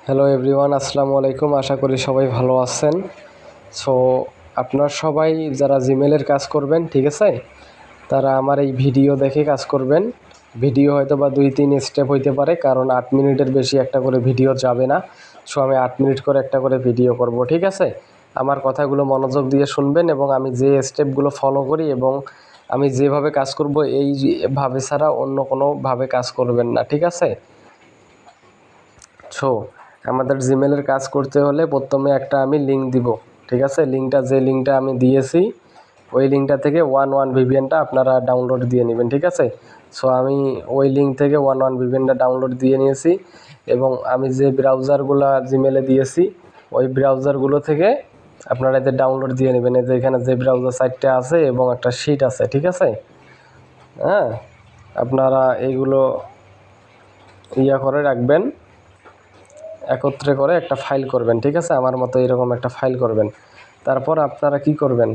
Hello everyone, আসসালামু আলাইকুম। আশা করি সবাই ভালো আছেন। সো আপনার সবাই যারা জিমেলের কাজ করবেন, ঠিক আছে, তারা আমার এই ভিডিও দেখে কাজ করবেন। ভিডিও হয়তো বা 2-3 স্টেপ হইতে পারে, কারণ 8 মিনিটের বেশি একটা করে ভিডিও যাবে না। সো আমি 8 মিনিট করে একটা করে ভিডিও করব, ঠিক আছে। আমার কথাগুলো মনোযোগ দিয়ে শুনবেন এবং আমি যে স্টেপগুলো ফলো করি এবং আমি যেভাবে কাজ করব এইভাবে ছাড়া অন্য কোনোভাবে কাজ করবেন না, ঠিক আছে। সো আমাদের জিমেলের কাজ করতে হলে প্রথমে একটা আমি লিঙ্ক দিব, ঠিক আছে। যে লিঙ্কটা আমি দিয়েছি ওই লিঙ্কটা থেকে 11 ভিপিএনটা আপনারা ডাউনলোড দিয়ে নেবেন, ঠিক আছে। সো আমি ওই লিঙ্ক থেকে 11 ভিপিএনটা ডাউনলোড দিয়ে নিয়েছি এবং আমি যে ব্রাউজারগুলো জিমেলে দিয়েছি ওই ব্রাউজারগুলো থেকে আপনারা এদের ডাউনলোড দিয়ে নেবেন। এই যে এখানে যে ব্রাউজার সাইটটা আছে এবং একটা শিট আছে, ঠিক আছে। হ্যাঁ, আপনারা এইগুলো করে রাখবেন, একত্রে করে একটা ফাইল করবেন, ঠিক আছে। আমার মতো এরকম একটা ফাইল করবেন। তারপর আপনারা কি করবেন,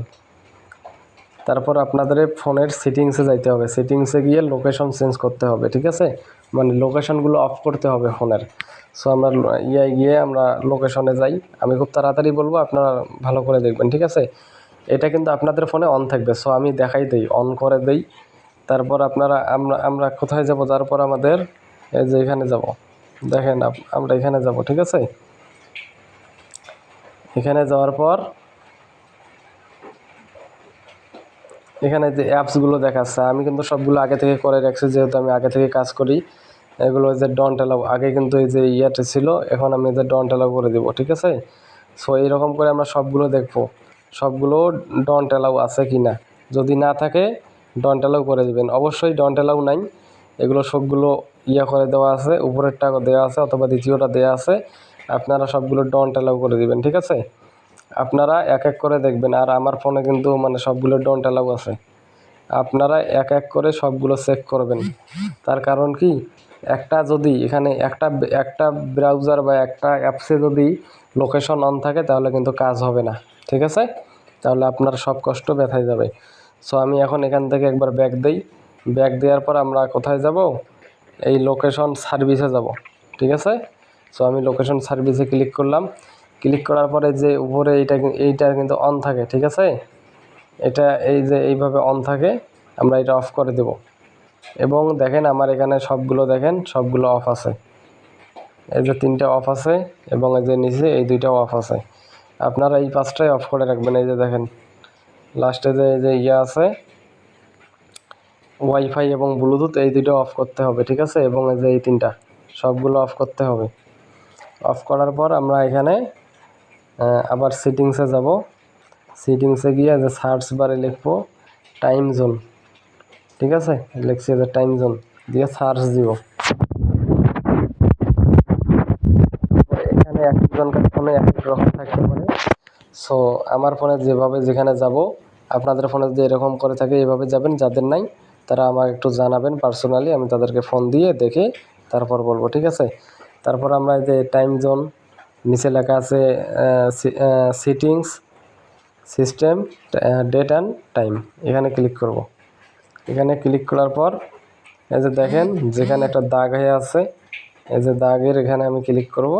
তারপর আপনাদের ফোনের সেটিংসে যাইতে হবে। সেটিংসে গিয়ে লোকেশন চেঞ্জ করতে হবে, ঠিক আছে। মানে লোকেশনগুলো অফ করতে হবে ফোনের। সো আমরা গিয়ে আমরা লোকেশনে যাই। আমি খুব তাড়াতাড়ি বলবো, আপনারা ভালো করে দেখবেন, ঠিক আছে। এটা কিন্তু আপনাদের ফোনে অন থাকবে। সো আমি দেখাই দেই, অন করে দেই। তারপর আপনারা আমরা কোথায় যাব, তারপর আমাদের এই যে এখানে যাব, দেখেন আমরা এখানে যাব, ঠিক আছে। এখানে যাওয়ার পর এখানে যে অ্যাপসগুলো দেখাচ্ছে, আমি কিন্তু সবগুলো আগে থেকে করে রাখছি, যেহেতু আমি আগে থেকে কাজ করি। এগুলো যে ডন্ট অ্যালাউ, আগে কিন্তু এই যে ইয়াতে ছিল, এখন আমি যে ডন্ট অ্যালাউ করে দেবো, ঠিক আছে। সো এইরকম করে আমরা সবগুলো দেখবো, সবগুলো ডন্ট অ্যালাউ আছে কি না। যদি না থাকে ডন্ট অ্যালাউ করে দেবেন। অবশ্যই ডন্ট অ্যালাউ নাই, এগুলো সবগুলো করে দেওয়া আছে, উপরেরটা দেওয়া আছে অথবা দ্বিতীয়টা দেওয়া আছে। আপনারা সবগুলো ডন্ট অ্যালাউ করে দেবেন, ঠিক আছে। আপনারা এক এক করে দেখবেন। আর আমার ফোনে কিন্তু মানে সবগুলো ডন্ট অ্যালাউ আছে। আপনারা এক এক করে সবগুলো চেক করবেন। তার কারণ কি, একটা যদি এখানে একটা ব্রাউজার বা একটা অ্যাপসে যদি লোকেশন অন থাকে তাহলে কিন্তু কাজ হবে না, ঠিক আছে। তাহলে আপনার সব কষ্ট ব্যথায় যাবে। সো আমি এখন এখান থেকে একবার ব্যাক দেই। ব্যাক দেওয়ার পর আমরা কোথায় যাব, এই লোকেশন সার্ভিসে যাব, ঠিক আছে। সো আমি লোকেশন সার্ভিসে ক্লিক করলাম। ক্লিক করার পরে যে উপরে এইটা কিন্তু অন থাকে, ঠিক আছে। এটা এই যে এইভাবে অন থাকে, আমরা এটা অফ করে দেব। এবং দেখেন আমার এখানে সবগুলো দেখেন সবগুলো অফ আছে। এই যে 3টা অফ আছে এবং এই যে নিচে এই 2টাও অফ আছে। আপনারা এই 5টাই অফ করে রাখবেন। এই যে দেখেন লাস্টে যে আছে ওয়াইফাই এবং ব্লুটুথ, এই 2টা অফ করতে হবে, ঠিক আছে। এবং এই যে এই 3টা সবগুলো অফ করতে হবে। অফ করার পর আমরা এখানে আবার সেটিংসে যাব। সেটিংসে গিয়ে যে সার্চ বারে লিখবো টাইম জোন, ঠিক আছে। লিখছি যে টাইম জোন দিয়ে সার্চ দিব। এখানে এক একজনকার ফোনে এক এক রকম থাকতে পারে। সো আমার ফোনে যেভাবে যেখানে যাব, আপনাদের ফোনে যদি এরকম করে থাকে এইভাবে যাবেন। যাদের নাই তারা আমাকে একটু জানাবেন পার্সোনালি, আমি তাদেরকে ফোন দিয়ে দেখে তারপর বলবো, ঠিক আছে। তারপর আমরা এই যে টাইম জোন নিচে লেখা আছে settings, system, date and time, এখানে ক্লিক করব। এখানে ক্লিক করার পর এই যে দেখেন যেখানে একটা দাগ হয়ে আছে, এই যে দাগের এখানে আমি ক্লিক করব।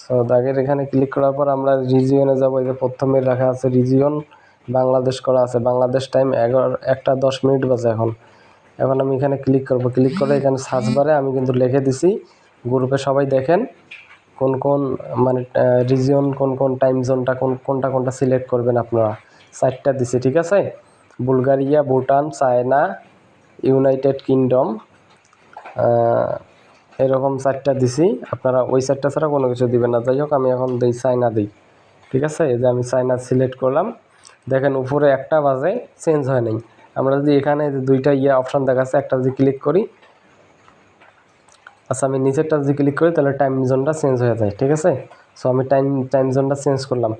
সো দাগের এখানে ক্লিক করার পর আমরা রিজিয়নে যাব। এই যে প্রথমে লেখা আছে রিজিয়ন বাংলাদেশ করা আছে, বাংলাদেশ টাইম 1:10 বাজে এখন। আমি এখানে ক্লিক করব। ক্লিক করে এখানে সার্চ বারে আমি কিন্তু লিখে দিছি, গ্রুপে সবাই দেখেন কোন কোন মানে রিজিয়ন, কোন কোন টাইম জোনটা কোনটা সিলেক্ট করবেন আপনারা। 4টা দিছি, ঠিক আছে। Bulgaria, Bhutan, China, United kingdom, এরকম 4টা দিছি। আপনারা ওই 4টা ছাড়া কোনো কিছু দিবেন না। যাই হোক আমি এখন দিই চায়না দিই, ঠিক আছে। এই যে আমি চায়না সিলেক্ট করলাম। দেখেন উপরে 1টা বাজে চেঞ্জ হয় নাই। আমরা যদি এখানে যে 2টা অপশান দেখাচ্ছে, একটা যদি ক্লিক করি, আচ্ছা আমি নিচেরটা যদি ক্লিক করি তাহলে টাইম জোনটা চেঞ্জ হয়ে যায়, ঠিক আছে। সো আমি টাইম জোনটা চেঞ্জ করলাম।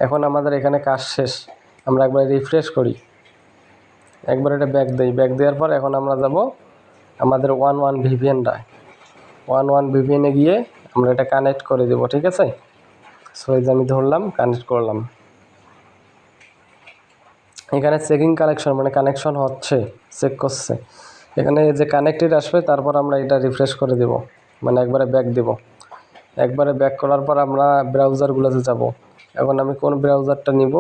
এখন আমাদের এখানে কাজ শেষ। আমরা একবার রিফ্রেশ করি, একবার এটা ব্যাক দিই। ব্যাক দেওয়ার পর এখন আমরা যাব আমাদের 11 ভিপিএনটা, 11 ভিপিএনে গিয়ে আমরা এটা কানেক্ট করে দেবো, ঠিক আছে। সো এই যে আমি ধরলাম, কানেক্ট করলাম। এখানে চেকিং কানেকশন মানে কানেকশন হচ্ছে, চেক করছে। এখানে যে কানেক্টেড আসবে তারপর আমরা এটা রিফ্রেশ করে দেব, মানে একবারে ব্যাক দেব। একবারে ব্যাক করার পর আমরা ব্রাউজারগুলোতে যাব। এখন আমি কোন ব্রাউজারটা নিব?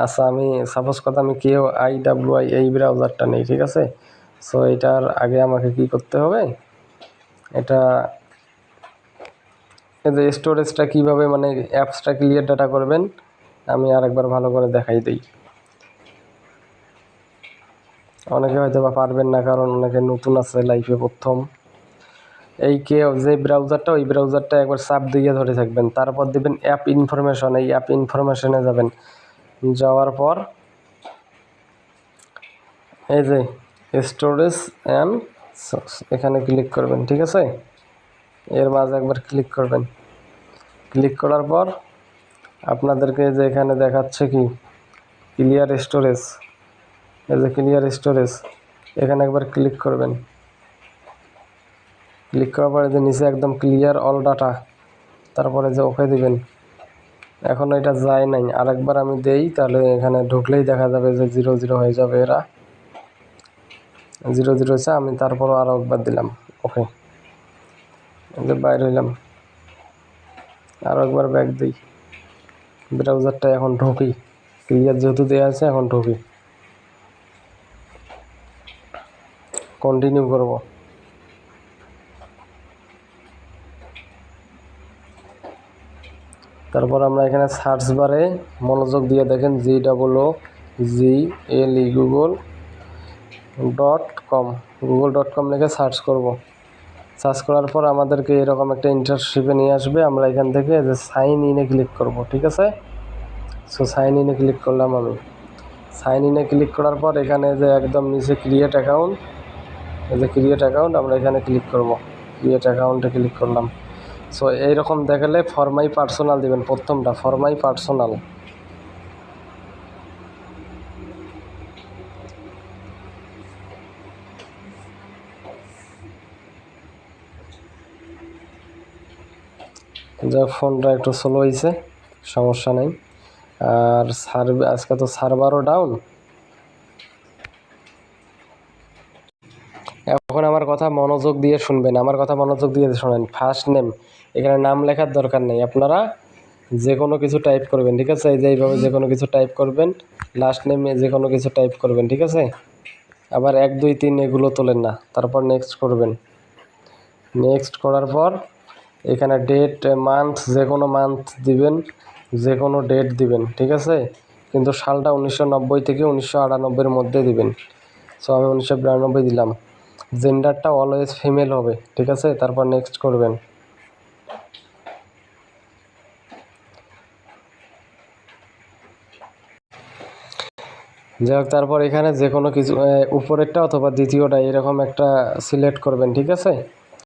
আচ্ছা, আমি সাপোজ কথা আমি KOIWI এই ব্রাউজারটা নেই, ঠিক আছে। সো এটার আগে আমাকে কি করতে হবে, এটা এই যে স্টোরেজটা কীভাবে মানে অ্যাপসটা ক্লিয়ার ডাটা করবেন আমি আরেকবার ভালো করে দেখাই দিই। অনেকে হয়তো বা পারবেন না, কারণ অনেকে নতুন আছে লাইফে প্রথম। এই যে ব্রাউজারটা, ওই ব্রাউজারটা একবার চাপ দিয়ে ধরে থাকবেন, তারপর দিবেন অ্যাপ ইনফরমেশন। এই অ্যাপ ইনফরমেশনে যাবেন, যাওয়ার পর এই যে স্টোরেজ অ্যান্ড এখানে ক্লিক করবেন, ঠিক আছে। এর মাঝে একবার ক্লিক করবেন। ক্লিক করার পর আপনাদেরকে যে এখানে দেখাচ্ছে কি ক্লিয়ার স্টোরেজ, এই যে ক্লিয়ার স্টোরেজ, এখানে একবার ক্লিক করবেন। ক্লিক করার পরে যে নিচে একদম ক্লিয়ার অল ডাটা, তারপরে যে ওকে দিবেন। এখন এটা যায় নাই, আরেকবার আমি দেই, তাহলে এখানে ঢুকলেই দেখা যাবে যে 0 হয়ে যাবে। এরা 0 হয়েছে, আমি তারপরও আরও একবার দিলাম ওকে, যে বাইরে হইলাম, আরও একবার ব্যাক দিই। ব্রাউজারটা এখন ঢুকি, ক্লিয়ার যেহেতু দেওয়া আছে, এখন ঢুকি, কন্টিনিউ করব। তারপর আমরা এখানে সার্চ বারে মনোযোগ দিয়ে দেখেন GOOGLE google.com google.com লিখে সার্চ করব। সার্চ করার পর আমাদেরকে এরকম একটা ইন্টারশিপে নিয়ে আসবে। আমরা এখান থেকে যে সাইন ইনে ক্লিক করব, ঠিক আছে। সো সাইন ইনে ক্লিক করলাম। আমি সাইন ইনে ক্লিক করার পর এখানে যে একদম নিচে ক্রিয়েট অ্যাকাউন্ট, এই যে ক্রিয়েট অ্যাকাউন্ট, আমরা এখানে ক্লিক করব। ক্রিয়েট অ্যাকাউন্টে ক্লিক করলাম। সো এইরকম দেখালে ফর মাই পার্সোনাল দিবেন, প্রথমটা ফর মাই পার্সোনাল। যা ফোনটা একটু স্লো হয়েছে, সমস্যা নেই। আর আজকে তো সার্ভারও ডাউন। এখন আমার কথা মনোযোগ দিয়ে শুনবেন, আমার কথা মনোযোগ দিয়ে শোনেন। ফার্স্ট নেম, এখানে নাম লেখার দরকার নেই, আপনারা যে কোনো কিছু টাইপ করবেন, ঠিক আছে। এই যে এইভাবে যে কোনো কিছু টাইপ করবেন। লাস্ট নেমে যে কোনো কিছু টাইপ করবেন, ঠিক আছে। আবার 1 2 3 এগুলো তোলেন না। তারপর নেক্সট করবেন। নেক্সট করার পর এখানে ডেট মান্থ, যে কোনো মান্থ দিবেন, যে কোনো ডেট দিবেন, ঠিক আছে। কিন্তু সালটা 1990 থেকে 1998-এর মধ্যে দিবেন। সো আমি 1992 দিলাম। জেন্ডারটা অলওয়েজ ফিমেল হবে, ঠিক আছে। তারপর নেক্সট করবেন। যাই হোক, তারপর এখানে যে কোনো কিছু উপরেরটা অথবা দ্বিতীয়টা এরকম একটা সিলেক্ট করবেন, ঠিক আছে।